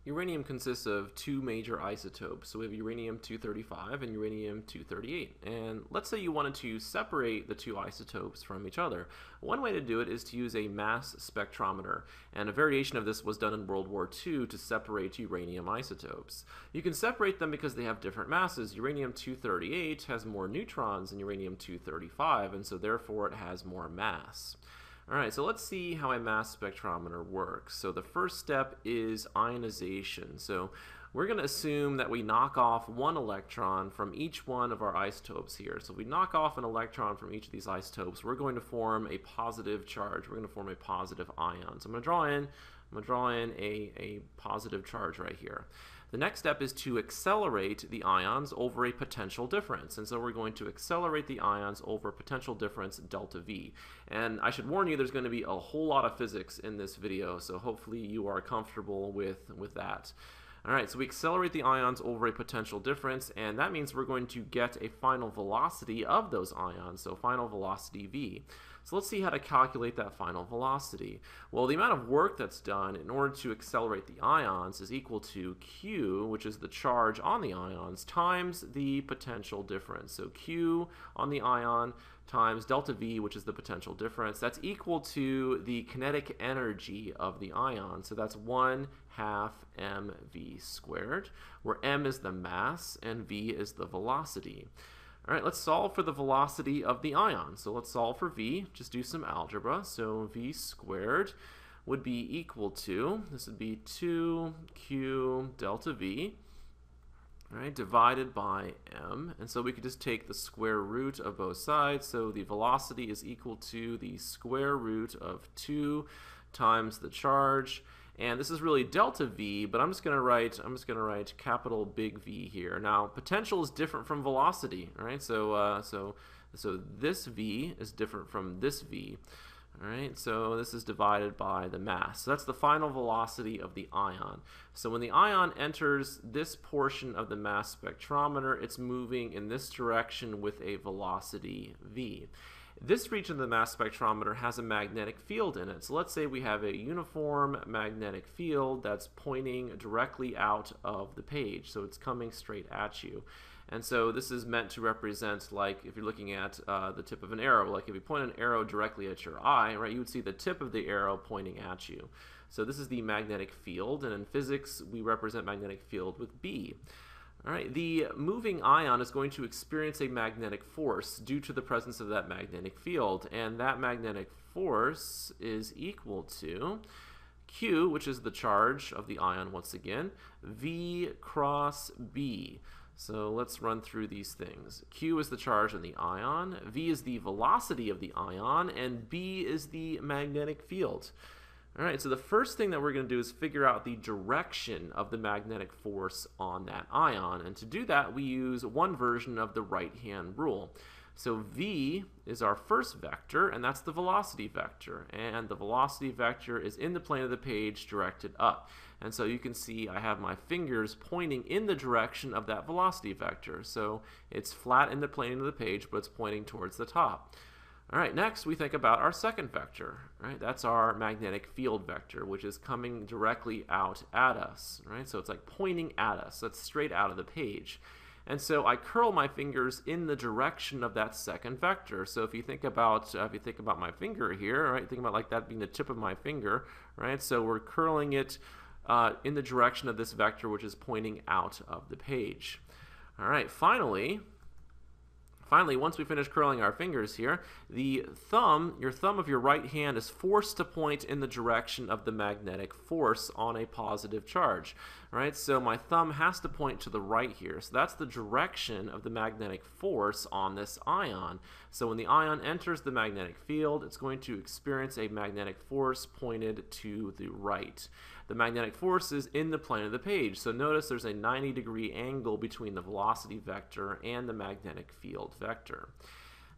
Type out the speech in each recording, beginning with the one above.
Uranium consists of two major isotopes. So we have uranium-235 and uranium-238. And let's say you wanted to separate the two isotopes from each other. One way to do it is to use a mass spectrometer. And a variation of this was done in World War II to separate uranium isotopes. You can separate them because they have different masses. Uranium-238 has more neutrons than uranium-235, and so therefore it has more mass. Alright, so let's see how a mass spectrometer works. So the first step is ionization. So we're going to assume that we knock off one electron from each one of our isotopes here. So if we knock off an electron from each of these isotopes, we're going to form a positive charge. We're going to form a positive ion. So I'm going to draw in a positive charge right here. The next step is to accelerate the ions over a potential difference. And so we're going to accelerate the ions over a potential difference delta V. And I should warn you, there's going to be a whole lot of physics in this video, so hopefully you are comfortable with that. Alright, so we accelerate the ions over a potential difference, and that means we're going to get a final velocity of those ions, so final velocity V. So let's see how to calculate that final velocity. Well, the amount of work that's done in order to accelerate the ions is equal to Q, which is the charge on the ions, times the potential difference. So Q on the ion times delta V, which is the potential difference. That's equal to the kinetic energy of the ion. So that's 1/2 mv squared, where m is the mass and v is the velocity. All right, let's solve for the velocity of the ion. So let's solve for v. Just do some algebra. So v squared would be equal to, this would be 2q delta v, all right, divided by m. And so we could just take the square root of both sides. So the velocity is equal to the square root of 2 times the charge. And this is really delta V, but I'm just going to write capital big V here. Now, potential is different from velocity, all right? So this V is different from this V, all right? So this is divided by the mass. So that's the final velocity of the ion. So when the ion enters this portion of the mass spectrometer, it's moving in this direction with a velocity V. This region of the mass spectrometer has a magnetic field in it. So let's say we have a uniform magnetic field that's pointing directly out of the page. So it's coming straight at you. And so this is meant to represent, like if you're looking at the tip of an arrow, like if you point an arrow directly at your eye, right, you would see the tip of the arrow pointing at you. So this is the magnetic field, and in physics we represent magnetic field with B. All right, the moving ion is going to experience a magnetic force due to the presence of that magnetic field, and that magnetic force is equal to Q, which is the charge of the ion once again, V cross B. So let's run through these things. Q is the charge on the ion, V is the velocity of the ion, and B is the magnetic field. All right, so the first thing that we're going to do is figure out the direction of the magnetic force on that ion. And to do that, we use one version of the right-hand rule. So V is our first vector, and that's the velocity vector. And the velocity vector is in the plane of the page directed up. And so you can see I have my fingers pointing in the direction of that velocity vector. So it's flat in the plane of the page, but it's pointing towards the top. All right, next we think about our second vector, right? That's our magnetic field vector, which is coming directly out at us, right? So it's like pointing at us. That's straight out of the page. And so I curl my fingers in the direction of that second vector. So if you think about my finger here, right? Think about like that being the tip of my finger, right? So we're curling it in the direction of this vector, which is pointing out of the page. All right, finally, once we finish curling our fingers here, your thumb of your right hand is forced to point in the direction of the magnetic force on a positive charge. Right? So my thumb has to point to the right here. So that's the direction of the magnetic force on this ion. So when the ion enters the magnetic field, it's going to experience a magnetic force pointed to the right. The magnetic force is in the plane of the page. So notice there's a 90-degree angle between the velocity vector and the magnetic field vector.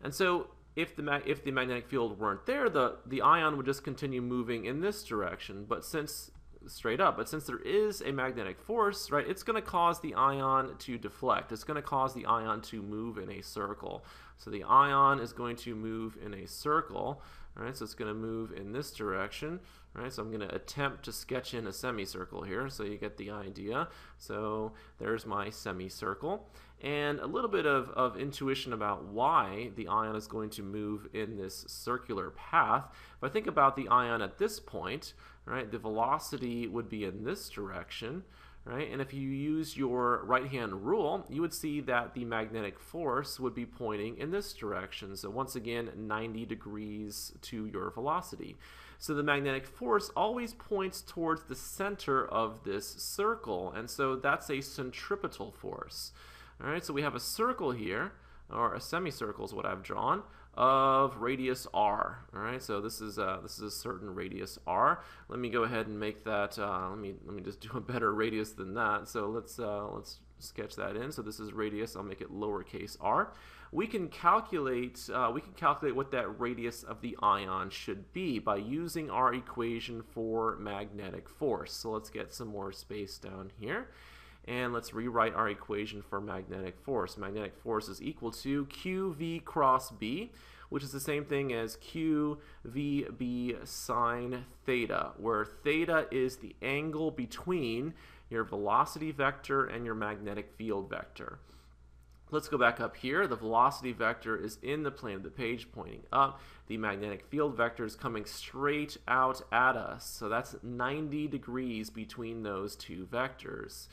And so if the magnetic field weren't there, the ion would just continue moving in this direction, but since there is a magnetic force, right, it's going to cause the ion to deflect. It's going to cause the ion to move in a circle. So the ion is going to move in a circle, All right, so it's going to move in this direction. All right, so I'm going to attempt to sketch in a semicircle here, so you get the idea. So there's my semicircle. And a little bit of intuition about why the ion is going to move in this circular path. If I think about the ion at this point, right, the velocity would be in this direction. Right? And if you use your right-hand rule, you would see that the magnetic force would be pointing in this direction. So once again, 90 degrees to your velocity. So the magnetic force always points towards the center of this circle, and so that's a centripetal force. All right, so we have a circle here, or a semicircle is what I've drawn, of radius r. All right, so this is a certain radius r. Let me go ahead and make that. Let me just do a better radius than that. So let's sketch that in. So this is radius. I'll make it lowercase r. We can calculate what that radius of the ion should be by using our equation for magnetic force. So let's get some more space down here. And let's rewrite our equation for magnetic force. Magnetic force is equal to QV cross B, which is the same thing as QVB sine theta, where theta is the angle between your velocity vector and your magnetic field vector. Let's go back up here. The velocity vector is in the plane of the page pointing up. The magnetic field vector is coming straight out at us. So that's 90 degrees between those two vectors.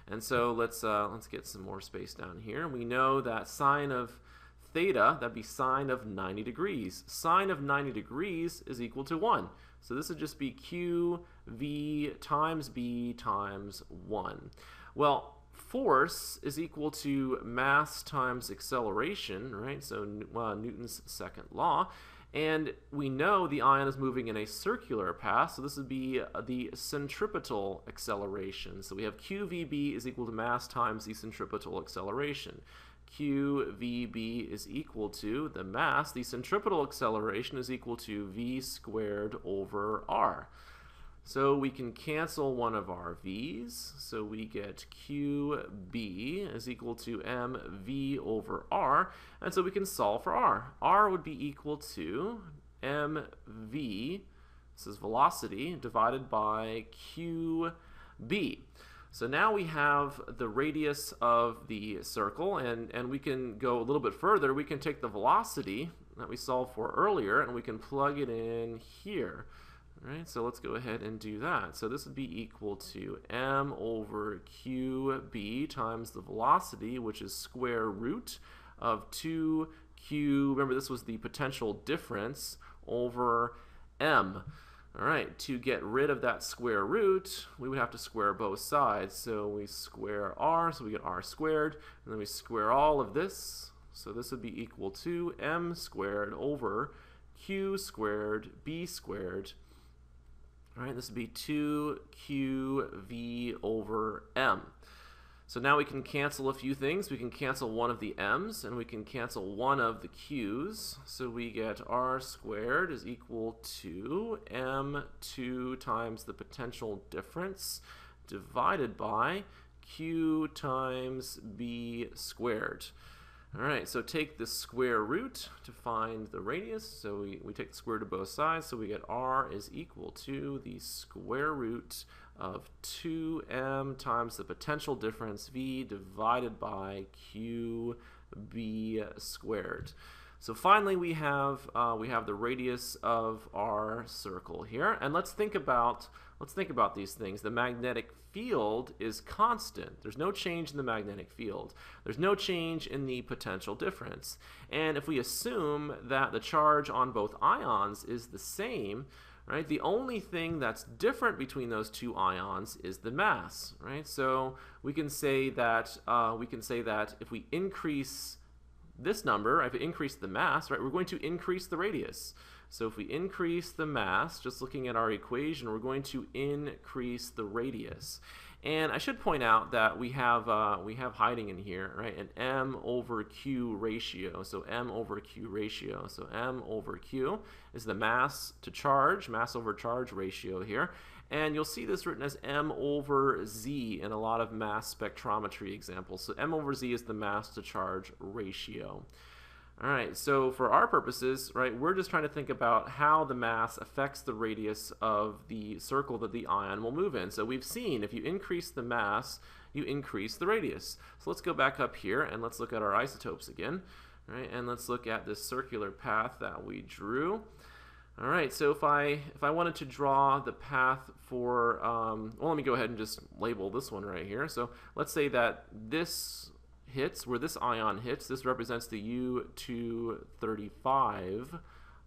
And so let's get some more space down here. We know that sine of theta, that'd be sine of 90 degrees. Sine of 90 degrees is equal to 1. So this would just be QV times B times 1. Well, force is equal to mass times acceleration, right? So Newton's second law. And we know the ion is moving in a circular path, so this would be the centripetal acceleration. So we have QVB is equal to mass times the centripetal acceleration. QVB is equal to the mass. The centripetal acceleration is equal to V squared over R. So we can cancel one of our V's. So we get QB is equal to MV over R. And so we can solve for R. R would be equal to MV, this is velocity, divided by QB. So now we have the radius of the circle, and we can go a little bit further. We can take the velocity that we solved for earlier, and we can plug it in here. Right, so let's go ahead and do that. So this would be equal to m over qb times the velocity, which is square root of 2q, remember this was the potential difference, over m. All right, to get rid of that square root, we would have to square both sides. So we square r, so we get r squared, and then we square all of this. So this would be equal to m squared over q squared b squared. All right, this would be 2qv over m. So now we can cancel a few things. We can cancel one of the m's, and we can cancel one of the q's. So we get r squared is equal to m2 times the potential difference divided by q times b squared. All right, so take the square root to find the radius. So we take the square root of both sides, so we get r is equal to the square root of 2m times the potential difference v divided by qb squared. So finally we have the radius of our circle here, and let's think about these things. The magnetic field is constant. There's no change in the magnetic field. There's no change in the potential difference. And if we assume that the charge on both ions is the same, right, the only thing that's different between those two ions is the mass, right? So we can say that if we increase this number, if we increase the mass, right, we're going to increase the radius. So if we increase the mass, just looking at our equation, we're going to increase the radius. And I should point out that we have hiding in here, right, an m over q ratio. So m over q ratio. So m over q is the mass to charge, mass over charge ratio here. And you'll see this written as m over z in a lot of mass spectrometry examples. So m over z is the mass to charge ratio. All right, so for our purposes, right, we're just trying to think about how the mass affects the radius of the circle that the ion will move in. So we've seen if you increase the mass, you increase the radius. So let's go back up here and let's look at our isotopes again. All right, and let's look at this circular path that we drew. All right, so if I wanted to draw the path for, well, let me go ahead and just label this one right here. So let's say that this hits, where this ion hits, this represents the U235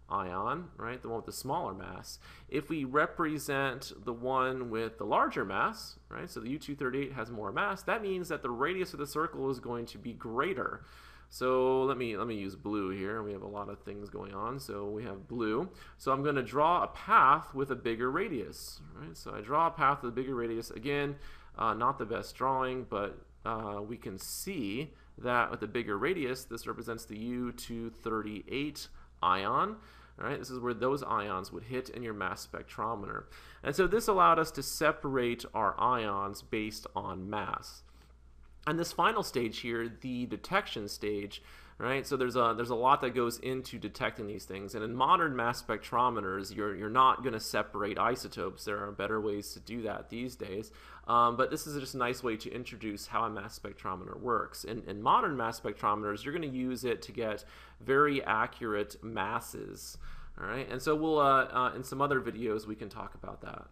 ion, right, the one with the smaller mass. If we represent the one with the larger mass, right, so the U238 has more mass, that means that the radius of the circle is going to be greater. So let me use blue here. We have a lot of things going on, so we have blue. So I'm going to draw a path with a bigger radius, right? So I draw a path with a bigger radius. Again, not the best drawing, but we can see that with a bigger radius, this represents the U238 ion. All right, this is where those ions would hit in your mass spectrometer. And so this allowed us to separate our ions based on mass. And this final stage here, the detection stage, right? So there's a lot that goes into detecting these things. And in modern mass spectrometers, you're not going to separate isotopes. There are better ways to do that these days. But this is just a nice way to introduce how a mass spectrometer works. In modern mass spectrometers, you're going to use it to get very accurate masses. All right, and so we'll in some other videos we can talk about that.